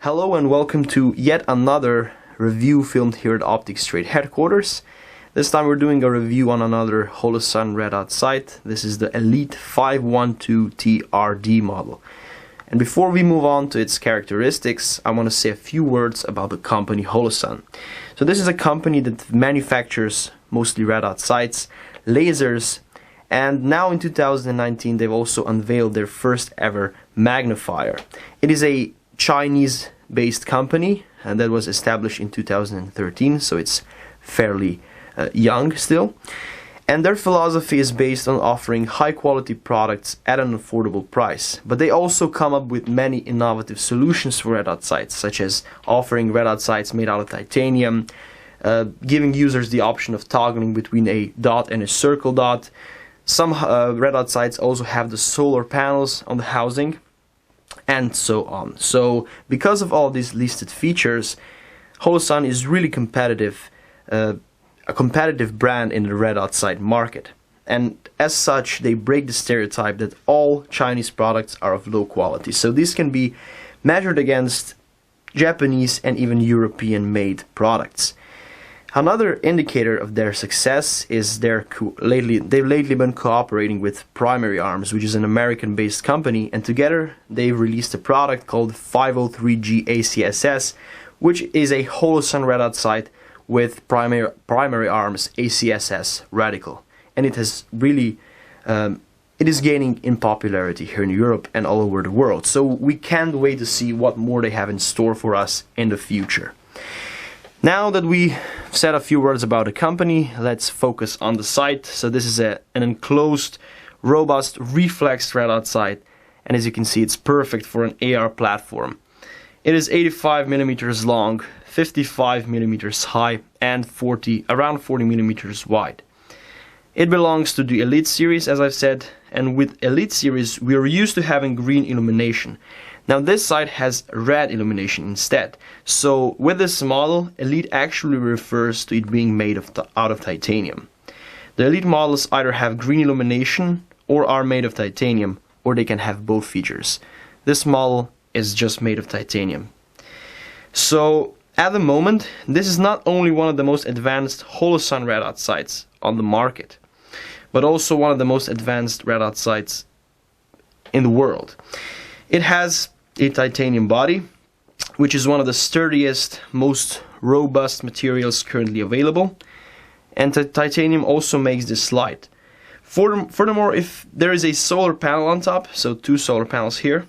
Hello and welcome to yet another review filmed here at Optics Trade headquarters. This time we're doing a review on another Holosun red dot sight. This is the HE512T RD model. And before we move on to its characteristics, I want to say a few words about the company Holosun. So this is a company that manufactures mostly red dot sights, lasers, and now in 2019 they've also unveiled their first ever magnifier. It is a Chinese-based company and that was established in 2013, so it's fairly young still. And their philosophy is based on offering high-quality products at an affordable price. But they also come up with many innovative solutions for red dot sights, such as offering red dot sights made out of titanium, giving users the option of toggling between a dot and a circle dot. Some red dot sights also have the solar panels on the housing, and so on. So because of all these listed features, Holosun is really competitive, a competitive brand in the red dot sight market. And as such, they break the stereotype that all Chinese products are of low quality. So this can be measured against Japanese and even European made products. Another indicator of their success is they've lately been cooperating with Primary Arms, which is an American-based company, and together they've released a product called 503G ACSS, which is a Holosun red dot sight with Primary Arms ACSS radical, and it has really it is gaining in popularity here in Europe and all over the world. So we can't wait to see what more they have in store for us in the future. Now that we said a few words about the company, let's focus on the sight. So this is an enclosed, robust, reflex red dot sight, and as you can see, it's perfect for an AR platform. It is 85 millimeters long, 55 millimeters high, and around 40 millimeters wide. It belongs to the Elite series, as I've said, and with Elite series we are used to having green illumination. Now this sight has red illumination instead. So with this model, Elite actually refers to it being made out of titanium. The Elite models either have green illumination or are made of titanium, or they can have both features. This model is just made of titanium. So at the moment, this is not only one of the most advanced Holosun red dot sights on the market, but also one of the most advanced red dot sights in the world. It has a titanium body, which is one of the sturdiest, most robust materials currently available, and the titanium also makes this light. Furthermore, if there is a solar panel on top, so two solar panels here,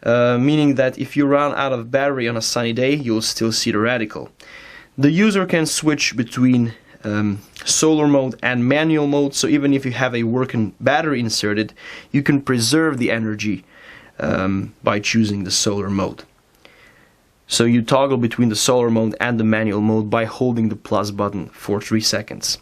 meaning that if you run out of battery on a sunny day, you'll still see the radical. The user can switch between solar mode and manual mode, so even if you have a working battery inserted, you can preserve the energy by choosing the solar mode. So you toggle between the solar mode and the manual mode by holding the plus button for 3 seconds.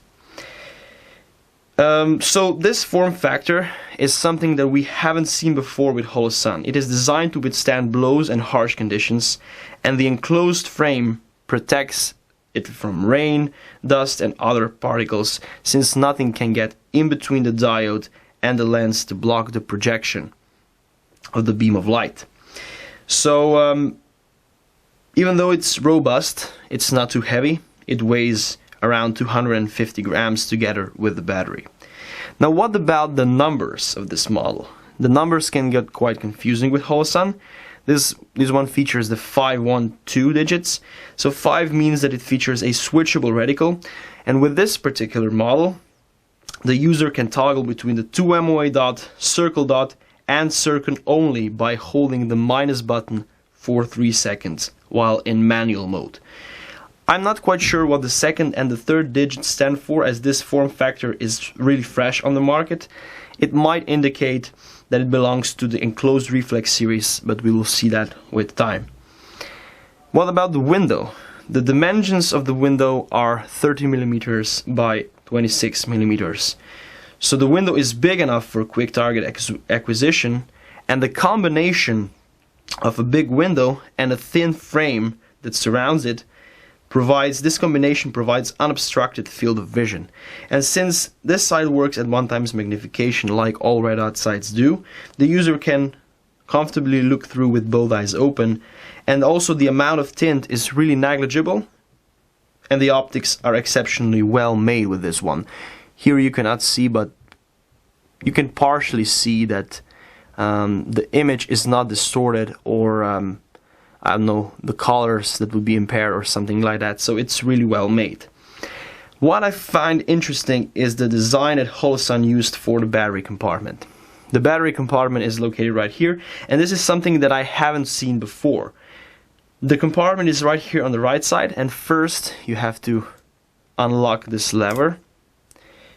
So this form factor is something that we haven't seen before with Holosun. It is designed to withstand blows and harsh conditions, and the enclosed frame protects it from rain, dust and other particles, since nothing can get in between the diode and the lens to block the projection of the beam of light. So even though it's robust, it's not too heavy. It weighs around 250 grams together with the battery. Now what about the numbers of this model? The numbers can get quite confusing with Holosun. This one features the 512 digits. So 5 means that it features a switchable reticle, and with this particular model the user can toggle between the 2 MOA dot, circle dot and circle only by holding the minus button for 3 seconds while in manual mode. I'm not quite sure what the second and the third digits stand for, as this form factor is really fresh on the market. It might indicate that it belongs to the enclosed reflex series, but we will see that with time. What about the window? The dimensions of the window are 30 millimeters by 26 millimeters. So the window is big enough for quick target acquisition, and the combination of a big window and a thin frame that surrounds it This combination provides unobstructed field of vision. And since this sight works at 1x magnification like all red dot sights do, the user can comfortably look through with both eyes open, and also the amount of tint is really negligible, and the optics are exceptionally well made with this one. Here you cannot see, but you can partially see that the image is not distorted, or I don't know, the colors that would be impaired or something like that, so it's really well made. What I find interesting is the design that Holosun used for the battery compartment. The battery compartment is located right here, and this is something that I haven't seen before. The compartment is right here on the right side, and first you have to unlock this lever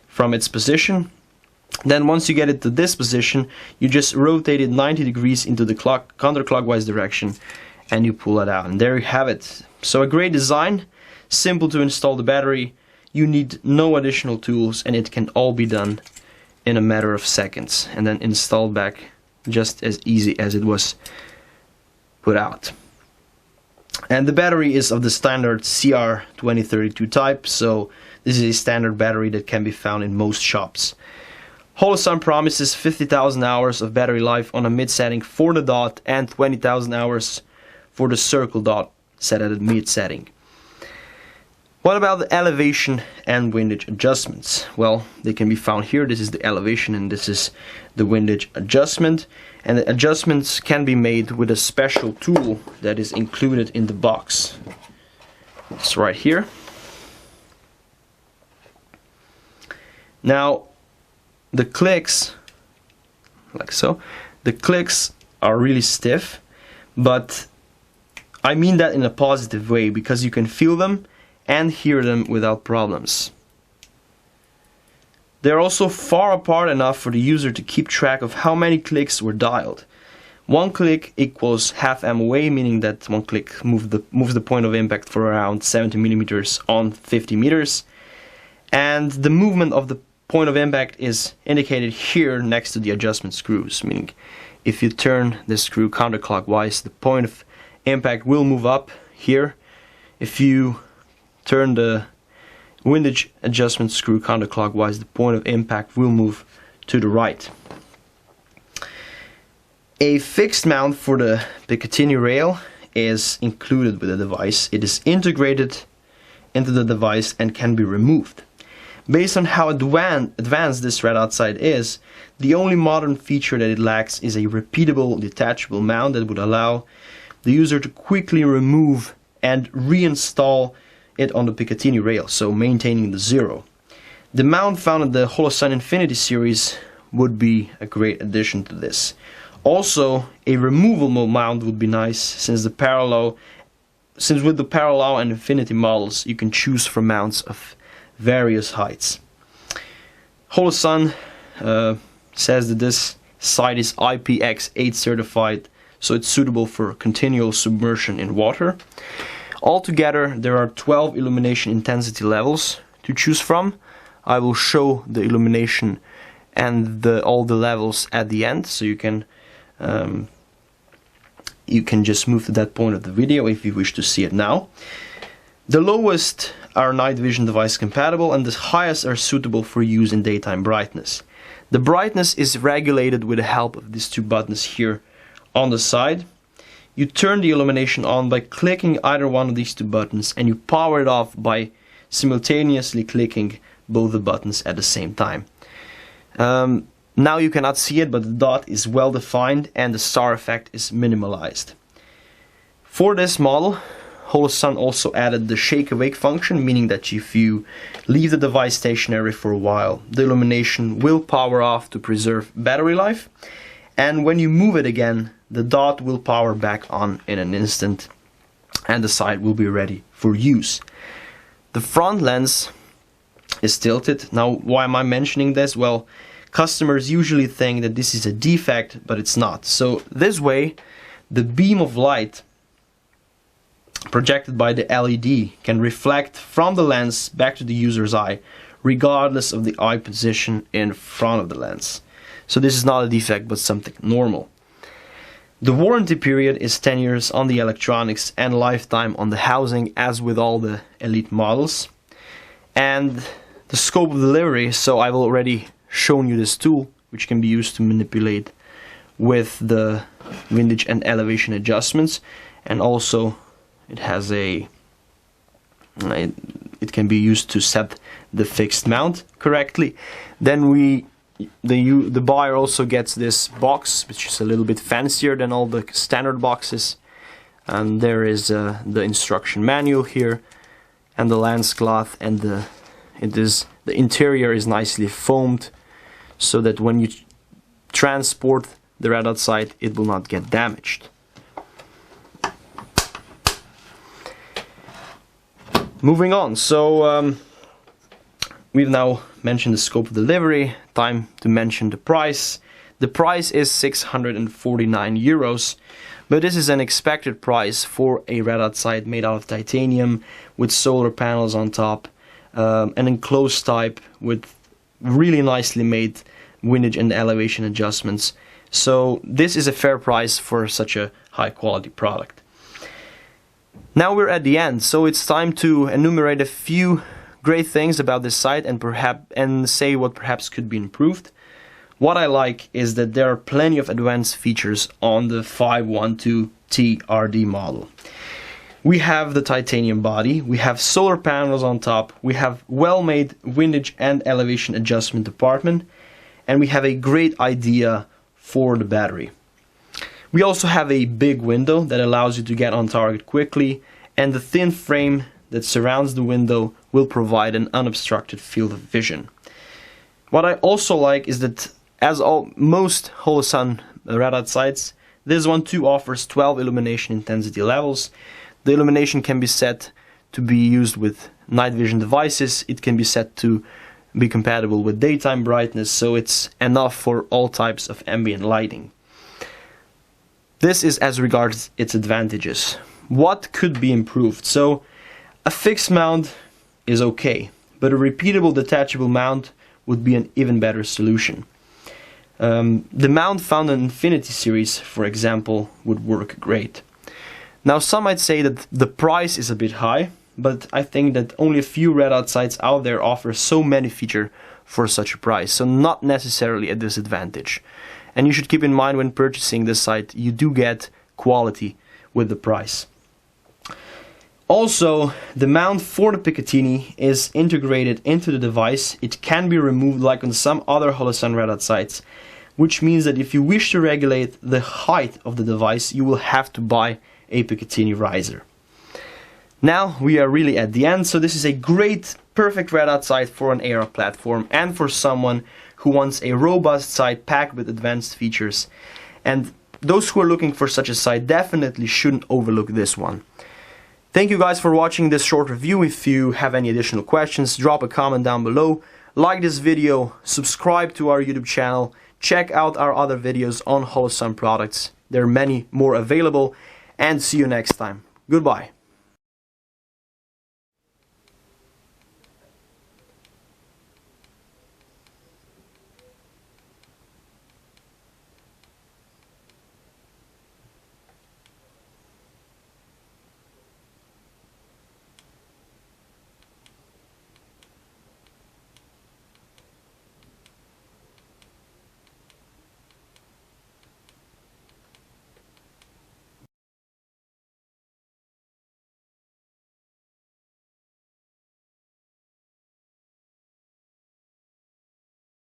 from its position. Then once you get it to this position, you just rotate it 90 degrees into the counterclockwise direction, and you pull it out, and there you have it. So a great design, simple to install the battery, you need no additional tools, and it can all be done in a matter of seconds, and then installed back just as easy as it was put out. And the battery is of the standard CR2032 type, so this is a standard battery that can be found in most shops. Holosun promises 50,000 hours of battery life on a mid setting for the dot, and 20,000 hours for the circle dot set at a mid setting. What about the elevation and windage adjustments? Well, they can be found here. This is the elevation and this is the windage adjustment. And the adjustments can be made with a special tool that is included in the box. It's right here. Now, the clicks, like so, the clicks are really stiff, but I mean that in a positive way, because you can feel them and hear them without problems. They're also far apart enough for the user to keep track of how many clicks were dialed. One click equals half MOA, meaning that one click moves the point of impact for around 70 millimeters on 50 meters. And the movement of the point of impact is indicated here next to the adjustment screws, meaning if you turn the screw counterclockwise, the point of impact will move up here. If you turn the windage adjustment screw counterclockwise, the point of impact will move to the right. A fixed mount for the Picatinny rail is included with the device. It is integrated into the device and can be removed. Based on how advanced this red outside is, the only modern feature that it lacks is a repeatable detachable mount that would allow the user to quickly remove and reinstall it on the Picatinny rail, so maintaining the zero. The mount found in the Holosun Infinity series would be a great addition to this. Also, a removable mount would be nice, since with the Parallel and Infinity models you can choose from mounts of various heights. Holosun says that this site is IPX8 certified, so it's suitable for continual submersion in water. Altogether, there are 12 illumination intensity levels to choose from. I will show the illumination and all the levels at the end, so you can just move to that point of the video if you wish to see it now. The lowest are night vision device compatible, and the highest are suitable for use in daytime brightness. The brightness is regulated with the help of these two buttons here on the side. You turn the illumination on by clicking either one of these two buttons, and you power it off by simultaneously clicking both the buttons at the same time. Now you cannot see it, but the dot is well defined and the star effect is minimalized. For this model, Holosun also added the shake awake function, meaning that if you leave the device stationary for a while, the illumination will power off to preserve battery life, and when you move it again, the dot will power back on in an instant and the site will be ready for use. The front lens is tilted. Now, why am I mentioning this? Well, customers usually think that this is a defect, but it's not. So this way, the beam of light projected by the LED can reflect from the lens back to the user's eye, regardless of the eye position in front of the lens. So this is not a defect, but something normal. The warranty period is 10 years on the electronics and lifetime on the housing, as with all the Elite models. And the scope of delivery, so I've already shown you this tool, which can be used to manipulate with the windage and elevation adjustments, and also it has it can be used to set the fixed mount correctly. Then the buyer also gets this box, which is a little bit fancier than all the standard boxes, and there is the instruction manual here, and the lens cloth, and the interior is nicely foamed, so that when you transport the red dot sight, it will not get damaged. Moving on, so we've now mentioned the scope of delivery. Time to mention the price. The price is 649 euros, but this is an expected price for a red dot sight made out of titanium with solar panels on top, an enclosed type with really nicely made windage and elevation adjustments. So this is a fair price for such a high quality product. Now we're at the end, so it's time to enumerate a few great things about this sight and say what perhaps could be improved. What I like is that there are plenty of advanced features on the HE512T RD model. We have the titanium body, we have solar panels on top, we have well-made windage and elevation adjustment department, and we have a great idea for the battery. We also have a big window that allows you to get on target quickly, and the thin frame that surrounds the window will provide an unobstructed field of vision. What I also like is that, as most Holosun red dot sights, this one too offers 12 illumination intensity levels. The illumination can be set to be used with night vision devices. It can be set to be compatible with daytime brightness, so it's enough for all types of ambient lighting. This is as regards its advantages. What could be improved? So a fixed mount is okay, but a repeatable detachable mount would be an even better solution. The mount found in Infinity series, for example, would work great. Now some might say that the price is a bit high, but I think that only a few red dot sights out there offer so many features for such a price, so not necessarily a disadvantage. And you should keep in mind when purchasing this sight, you do get quality with the price. Also, the mount for the Picatinny is integrated into the device. It can be removed like on some other Holosun red dot sights, which means that if you wish to regulate the height of the device, you will have to buy a Picatinny riser. Now we are really at the end, so this is a great, perfect red dot sight for an AR platform and for someone who wants a robust sight packed with advanced features. And those who are looking for such a sight definitely shouldn't overlook this one. Thank you guys for watching this short review. If you have any additional questions, drop a comment down below. Like this video, subscribe to our YouTube channel, check out our other videos on Holosun products. There are many more available, and see you next time. Goodbye.